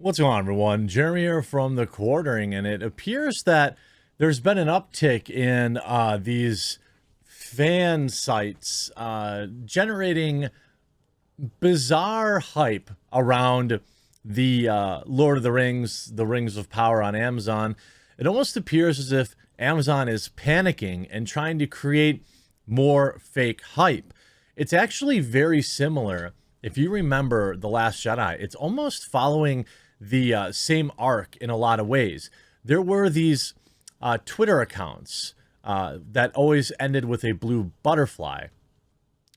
What's going on, everyone? Jeremy here from the Quartering, and it appears that there's been an uptick in these fan sites generating bizarre hype around the Lord of the Rings, the Rings of Power on Amazon. It almost appears as if Amazon is panicking and trying to create more fake hype. It's actually very similar. If you remember The Last Jedi, it's almost following the same arc in a lot of ways. There were these Twitter accounts that always ended with a blue butterfly.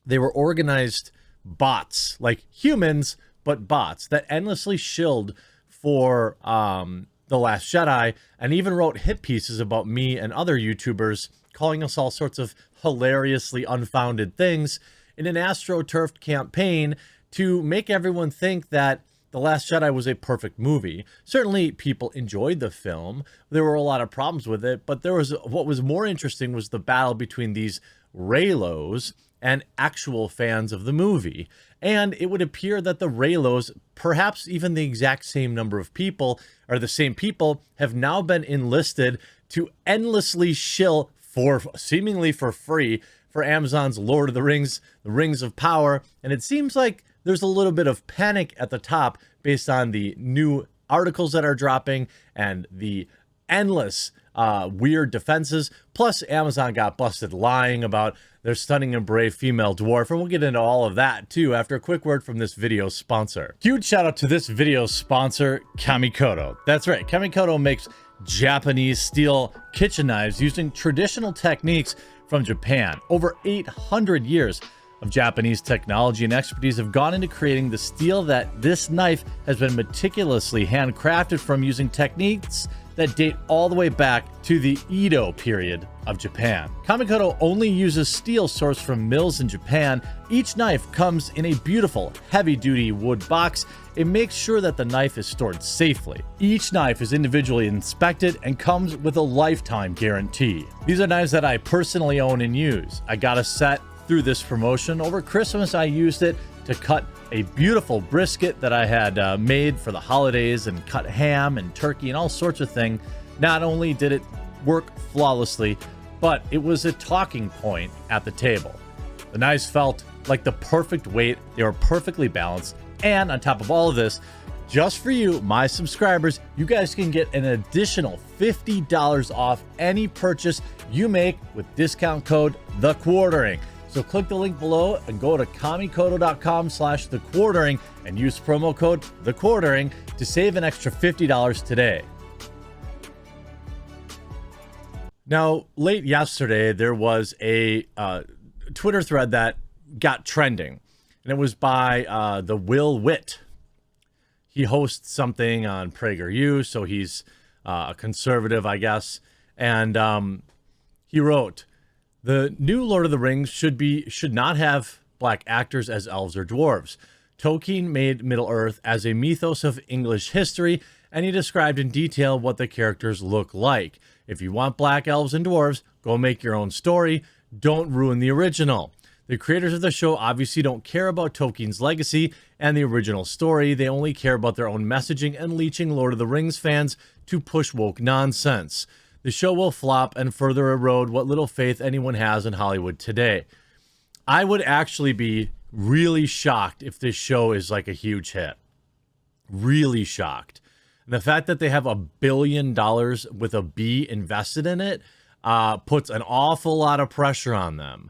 They were organized bots, like humans, but bots that endlessly shilled for The Last Jedi and even wrote hit pieces about me and other YouTubers, calling us all sorts of hilariously unfounded things in an astroturfed campaign to make everyone think that The Last Jedi was a perfect movie. Certainly people enjoyed the film. There were a lot of problems with it, but what was more interesting was the battle between these Reylos and actual fans of the movie. And it would appear that the Reylos, perhaps even the exact same number of people, or the same people, have now been enlisted to endlessly shill for seemingly for free for Amazon's Lord of the Rings, the Rings of Power. And it seems like there's a little bit of panic at the top based on the new articles that are dropping and the endless weird defenses. Plus, Amazon got busted lying about their stunning and brave female dwarf, and we'll get into all of that too after a quick word from this video sponsor. Huge shout out to this video sponsor, Kamikoto. That's right, Kamikoto makes Japanese steel kitchen knives using traditional techniques from Japan. Over 800 years of Japanese technology and expertise have gone into creating the steel that this knife has been meticulously handcrafted from, using techniques that date all the way back to the Edo period of Japan. Kamikoto only uses steel sourced from mills in Japan. Each knife comes in a beautiful heavy-duty wood box. It makes sure that the knife is stored safely. Each knife is individually inspected and comes with a lifetime guarantee. These are knives that I personally own and use. I got a set through this promotion. Over Christmas, I used it to cut a beautiful brisket that I had made for the holidays, and cut ham and turkey and all sorts of things. Not only did it work flawlessly, but it was a talking point at the table. The knives felt like the perfect weight. They were perfectly balanced. And on top of all of this, just for you, my subscribers, you guys can get an additional $50 off any purchase you make with discount code TheQuartering. So click the link below and go to kamikoto.com/thequartering and use promo code TheQuartering to save an extra $50 today. Now, late yesterday, there was a Twitter thread that got trending, and it was by the Will Witt. He hosts something on PragerU, so he's a conservative, I guess, and he wrote, "The new Lord of the Rings should not have black actors as elves or dwarves. Tolkien made Middle-earth as a mythos of English history, and he described in detail what the characters look like. If you want black elves and dwarves, go make your own story. Don't ruin the original. The creators of the show obviously don't care about Tolkien's legacy and the original story. They only care about their own messaging and leeching Lord of the Rings fans to push woke nonsense. The show will flop and further erode what little faith anyone has in Hollywood today." I would actually be really shocked if this show is like a huge hit. Really shocked. And the fact that they have $1 billion with a B invested in it puts an awful lot of pressure on them.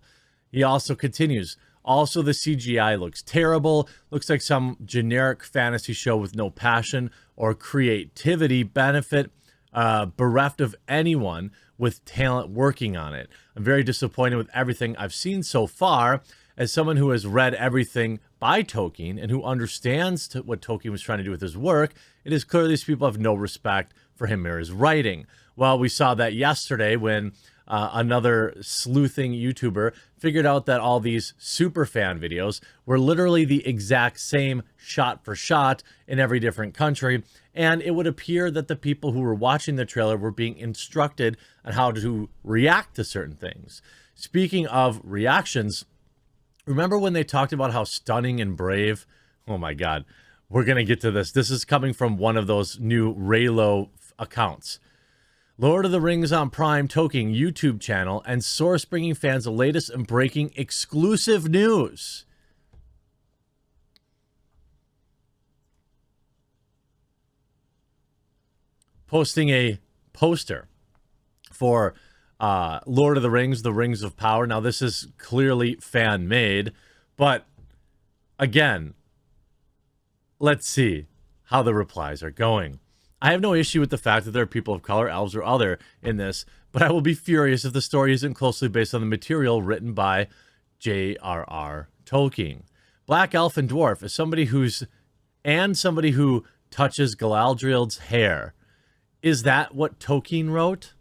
He also continues, "Also, the CGI looks terrible. Looks like some generic fantasy show with no passion or creativity benefit, bereft of anyone with talent working on it. I'm very disappointed with everything I've seen so far. As someone who has read everything by Tolkien and who understands what Tolkien was trying to do with his work, it is clear these people have no respect for him or his writing." Well, we saw that yesterday when another sleuthing YouTuber figured out that all these super fan videos were literally the exact same shot for shot in every different country. And it would appear that the people who were watching the trailer were being instructed on how to react to certain things. Speaking of reactions, remember when they talked about how stunning and brave, oh my God, We're going to get to this. This is coming from one of those new Raylo accounts. Lord of the Rings on Prime Toking YouTube channel and source bringing fans the latest and breaking exclusive news. Posting a poster for Lord of the Rings of Power. Now, this is clearly fan-made, but again, let's see how the replies are going. I have no issue with the fact that there are people of color, elves, or other in this, but I will be furious if the story isn't closely based on the material written by J.R.R. Tolkien. Black Elf and Dwarf is somebody who touches Galadriel's hair. Is that what Tolkien wrote?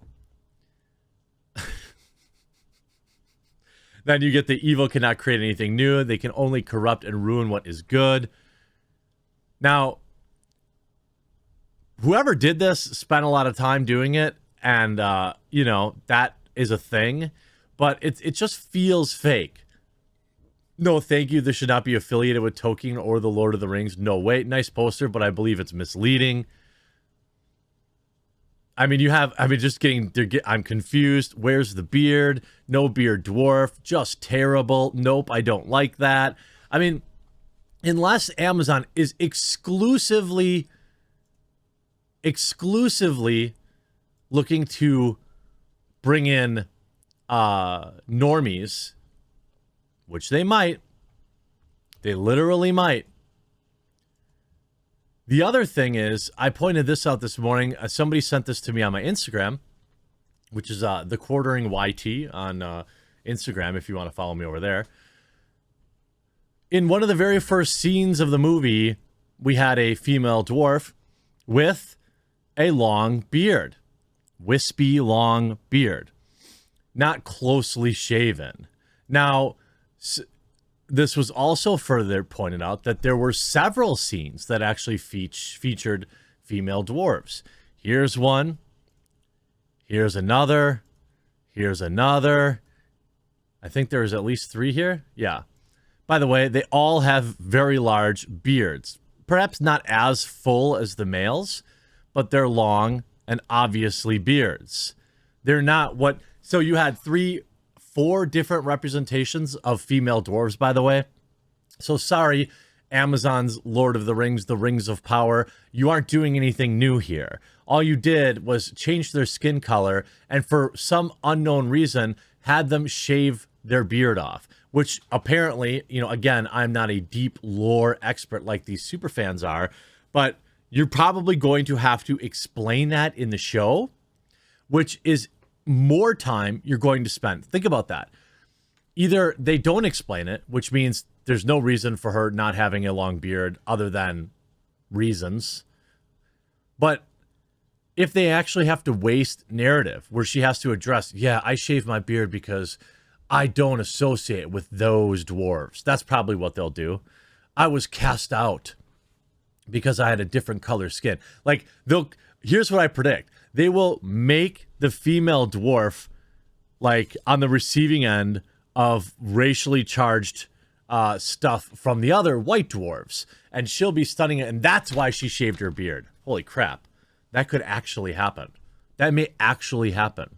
Then you get the evil cannot create anything new. They can only corrupt and ruin what is good. Now, whoever did this spent a lot of time doing it, and, that is a thing, but it just feels fake. No, thank you. This should not be affiliated with Tolkien or the Lord of the Rings. No, wait, nice poster, but I believe it's misleading. I mean, I'm confused. Where's the beard? No beard dwarf. Just terrible. Nope, I don't like that. I mean, unless Amazon is exclusively looking to bring in normies, which they might. They literally might. The other thing is, I pointed this out this morning. Somebody sent this to me on my Instagram, which is the Quartering YT on Instagram, if you want to follow me over there. In one of the very first scenes of the movie, we had a female dwarf with a long beard. Wispy, long beard. Not closely shaven. Now, this was also further pointed out that there were several scenes that actually featured female dwarves. Here's one. Here's another. Here's another. I think there's at least 3 here. Yeah. By the way, they all have very large beards. Perhaps not as full as the males, but they're long and obviously beards. They're not what... So you had 4 different representations of female dwarves, by the way. So sorry, Amazon's Lord of the Rings of Power. You aren't doing anything new here. All you did was change their skin color and for some unknown reason had them shave their beard off, which apparently, again, I'm not a deep lore expert like these super fans are, but you're probably going to have to explain that in the show, which is more time you're going to spend. Think about that. Either they don't explain it, which means there's no reason for her not having a long beard other than reasons. But if they actually have to waste narrative where she has to address, yeah, I shave my beard because I don't associate with those dwarves. That's probably what they'll do. I was cast out because I had a different color skin. Like, here's what I predict. They will make the female dwarf like on the receiving end of racially charged stuff from the other white dwarves, and she'll be stunning it, and that's why she shaved her beard. Holy crap. That could actually happen. That may actually happen.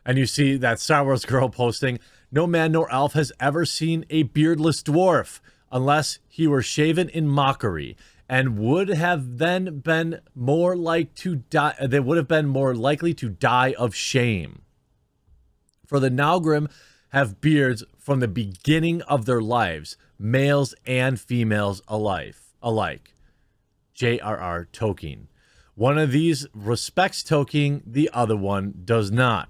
And you see that Star Wars girl posting, no man nor elf has ever seen a beardless dwarf unless he were shaven in mockery, and would have then been more like to die. They would have been more likely to die of shame. For the Naugrim have beards from the beginning of their lives, males and females alike. J.R.R. Tolkien. One of these respects Tolkien, the other one does not.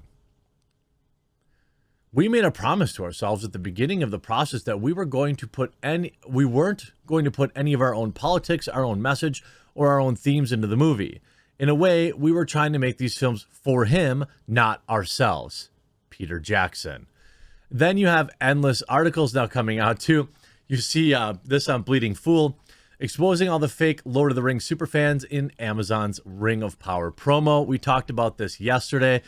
We made a promise to ourselves at the beginning of the process that we weren't going to put any of our own politics, our own message, or our own themes into the movie. In a way, we were trying to make these films for him, not ourselves. Peter Jackson. Then you have endless articles now coming out too. You see this on Bleeding Fool, exposing all the fake Lord of the Rings superfans in Amazon's Ring of Power promo. We talked about this yesterday.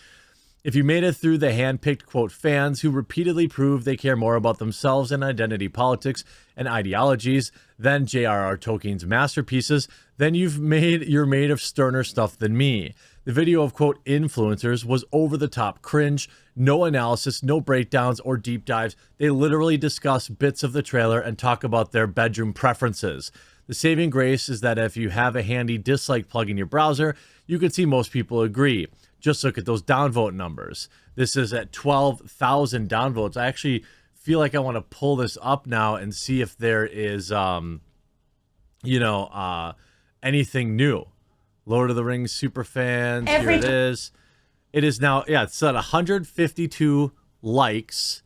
If you made it through the hand-picked, quote, fans who repeatedly prove they care more about themselves and identity politics and ideologies than J.R.R. Tolkien's masterpieces, then you're made of sterner stuff than me. The video of, quote, influencers was over-the-top cringe, no analysis, no breakdowns or deep dives. They literally discuss bits of the trailer and talk about their bedroom preferences. The saving grace is that if you have a handy dislike plug in your browser, you can see most people agree. Just look at those downvote numbers. This is at 12,000 downvotes. I actually feel like I want to pull this up now and see if there is, anything new. Lord of the Rings superfans. Here it is. It is now, yeah, it's at 152 likes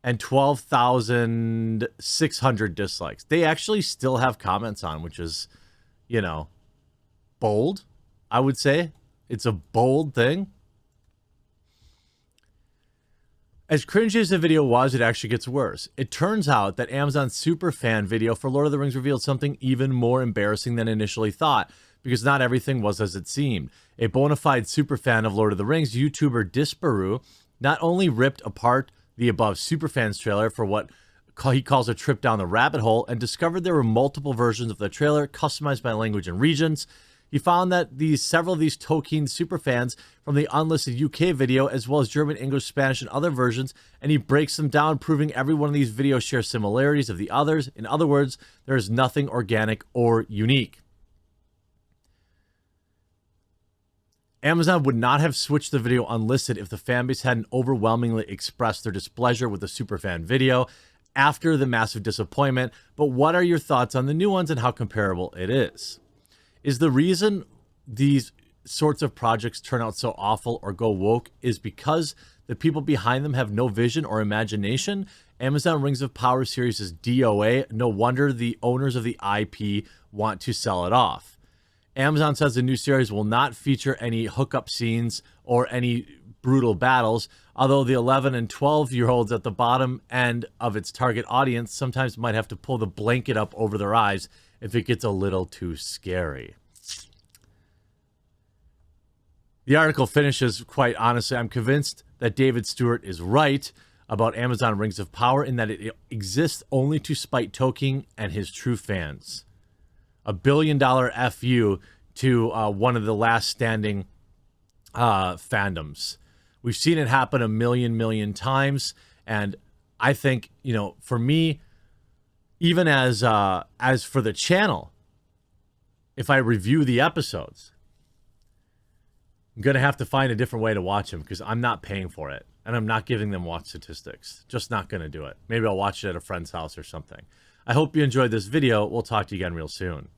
and 12,600 dislikes. They actually still have comments on, which is, bold, I would say. It's a bold thing. As cringy as the video was, it actually gets worse. It turns out that Amazon's superfan video for Lord of the Rings revealed something even more embarrassing than initially thought, because not everything was as it seemed. A bona fide superfan of Lord of the Rings, YouTuber Disparu, not only ripped apart the above superfans trailer for what he calls a trip down the rabbit hole and discovered there were multiple versions of the trailer customized by language and regions. He found that several of these Tolkien superfans from the unlisted UK video, as well as German, English, Spanish, and other versions, and he breaks them down, proving every one of these videos shares similarities of the others. In other words, there is nothing organic or unique. Amazon would not have switched the video unlisted if the fanbase hadn't overwhelmingly expressed their displeasure with the superfan video after the massive disappointment. But what are your thoughts on the new ones and how comparable it is? Is the reason these sorts of projects turn out so awful or go woke is because the people behind them have no vision or imagination? Amazon Rings of Power series is DOA. No wonder the owners of the IP want to sell it off. Amazon says the new series will not feature any hookup scenes or any brutal battles, although the 11 and 12-year-olds at the bottom end of its target audience sometimes might have to pull the blanket up over their eyes if it gets a little too scary. The article finishes, quite honestly, I'm convinced that David Stewart is right about Amazon Rings of Power in that it exists only to spite Tolkien and his true fans. $1 billion FU to one of the last standing fandoms. We've seen it happen a million times, and I think, for me, even as for the channel, if I review the episodes, I'm going to have to find a different way to watch them because I'm not paying for it. And I'm not giving them watch statistics. Just not going to do it. Maybe I'll watch it at a friend's house or something. I hope you enjoyed this video. We'll talk to you again real soon.